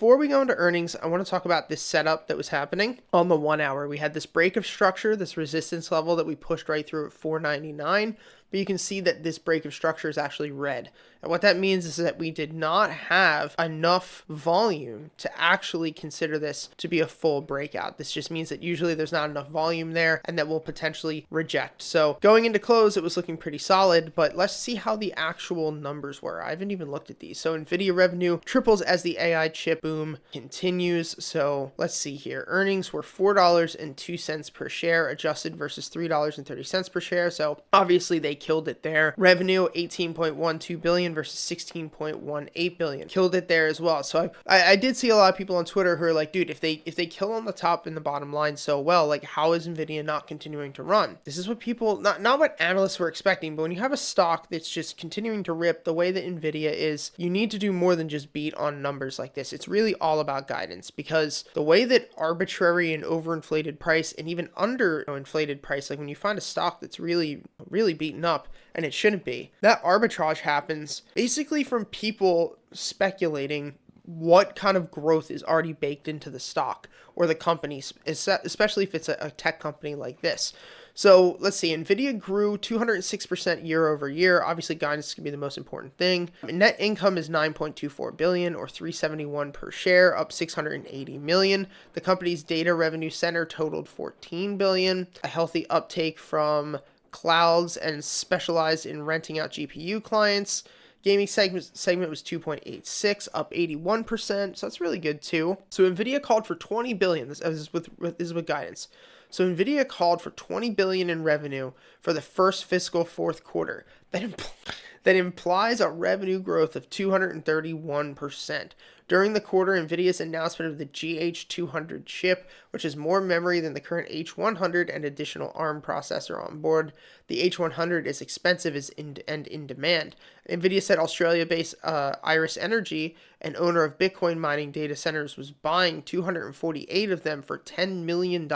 before we go into earnings, I want to talk about this setup that was happening on the 1 hour. We had this break of structure, this resistance level that we pushed right through at 499. But you can see that this break of structure is actually red. And what that means is that we did not have enough volume to actually consider this to be a full breakout. This just means that usually there's not enough volume there and that we'll potentially reject. So going into close, it was looking pretty solid, but let's see how the actual numbers were. I haven't even looked at these. So Nvidia revenue triples as the AI chip boom continues. So let's see here. Earnings were $4.02 per share, adjusted versus $3.30 per share. So obviously they killed it there. Revenue 18.12 billion versus 16.18 billion. Killed it there as well. So I did see a lot of people on Twitter who are like, dude, if they kill on the top and the bottom line so well, like how is Nvidia not continuing to run? This is what people, not what analysts were expecting, but when you have a stock that's just continuing to rip the way that Nvidia is, you need to do more than just beat on numbers like this. It's really all about guidance, because the way that arbitrary and overinflated price and even underinflated price, like when you find a stock that's really beaten up and it shouldn't be, that arbitrage happens basically from people speculating what kind of growth is already baked into the stock or the companies, especially if it's a tech company like this. So let's see, Nvidia grew 206% year over year. Obviously, guidance is going to be the most important thing. Net income is 9.24 billion or 371 per share, up 680 million. The company's data revenue center totaled 14 billion, a healthy uptake from clouds and specialized in renting out GPU clients. Gaming segment was 2.86, up 81%, so that's really good too. So Nvidia called for 20 billion. This is with guidance. So Nvidia called for 20 billion in revenue for the first fiscal fourth quarter. That implies a revenue growth of 231%. During the quarter, Nvidia's announcement of the GH200 chip, which is more memory than the current H100 and additional ARM processor on board. The H100 is expensive and in demand. Nvidia said Australia-based Iris Energy, an owner of Bitcoin mining data centers, was buying 248 of them for $10 million,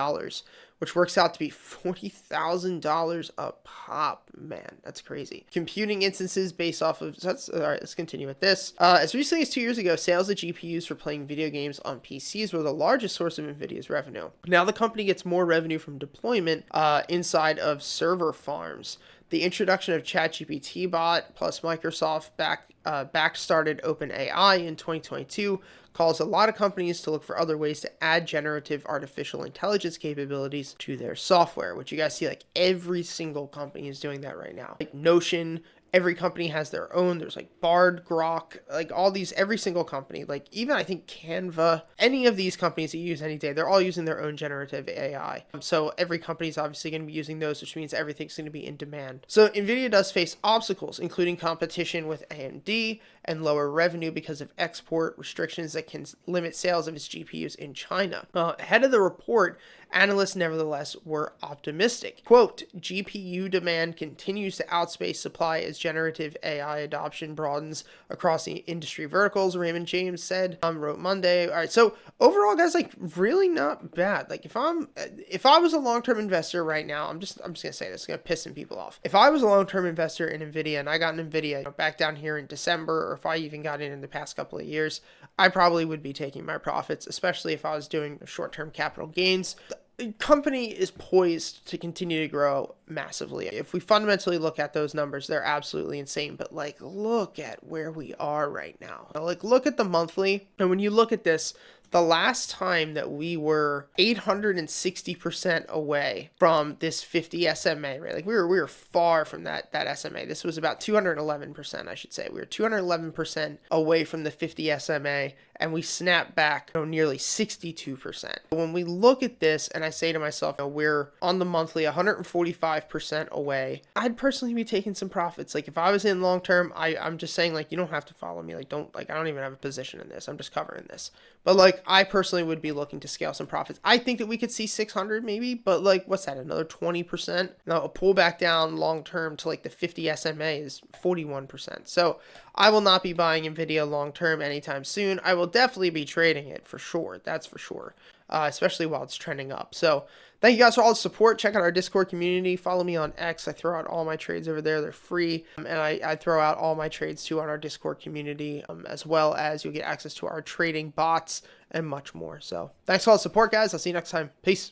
which works out to be $40,000 a pop. Man, that's crazy. Computing instances based off of, so that's, all right, let's continue with this. As recently as 2 years ago, sales of GPUs for playing video games on PCs were the largest source of Nvidia's revenue. Now the company gets more revenue from deployment inside of server farms. The introduction of ChatGPT bot plus Microsoft back-started OpenAI in 2022 calls a lot of companies to look for other ways to add generative artificial intelligence capabilities to their software, which you guys see like every single company is doing that right now. Like Notion, every company has their own. There's like Bard, Grok, like all these, every single company, like even I think Canva, any of these companies that you use any day, they're all using their own generative AI. So every company is obviously going to be using those, which means everything's going to be in demand. So Nvidia does face obstacles, including competition with AMD and lower revenue because of export restrictions that can limit sales of its GPUs in China. Ahead of the report, analysts nevertheless were optimistic. Quote, GPU demand continues to outpace supply as generative AI adoption broadens across the industry verticals, Raymond James said, wrote Monday. All right, so overall, guys, like really not bad. Like if I was a long-term investor right now, I'm just gonna say this, it's gonna piss some people off. If I was a long-term investor in Nvidia and I got an Nvidia back down here in December, or if I even got in the past couple of years, I probably would be taking my profits, especially if I was doing short-term capital gains. The company is poised to continue to grow massively. If we fundamentally look at those numbers, they're absolutely insane. But like, look at where we are right now. Like, look at the monthly. And when you look at this, the last time that we were 860% away from this 50 SMA, right? Like we were far from that SMA. This was about 211%, I should say. We were 211% away from the 50 SMA, and we snapped back nearly 62%. When we look at this, and I say to myself, we're on the monthly 145% away, I'd personally be taking some profits. Like if I was in long term, I'm just saying, like, you don't have to follow me. Like I don't even have a position in this. I'm just covering this. But like I personally would be looking to scale some profits. I think that we could see 600 maybe, but like what's that, another 20%? Now a pullback down long term to like the 50 SMA is 41%. So I will not be buying Nvidia long term anytime soon. I will definitely be trading it for sure. That's for sure. especially while it's trending up. So thank you guys for all the support. Check out our Discord community. Follow me on X. I throw out all my trades over there. They're free. And I throw out all my trades too on our Discord community, as well as you'll get access to our trading bots and much more. So thanks for all the support, guys. I'll see you next time. Peace.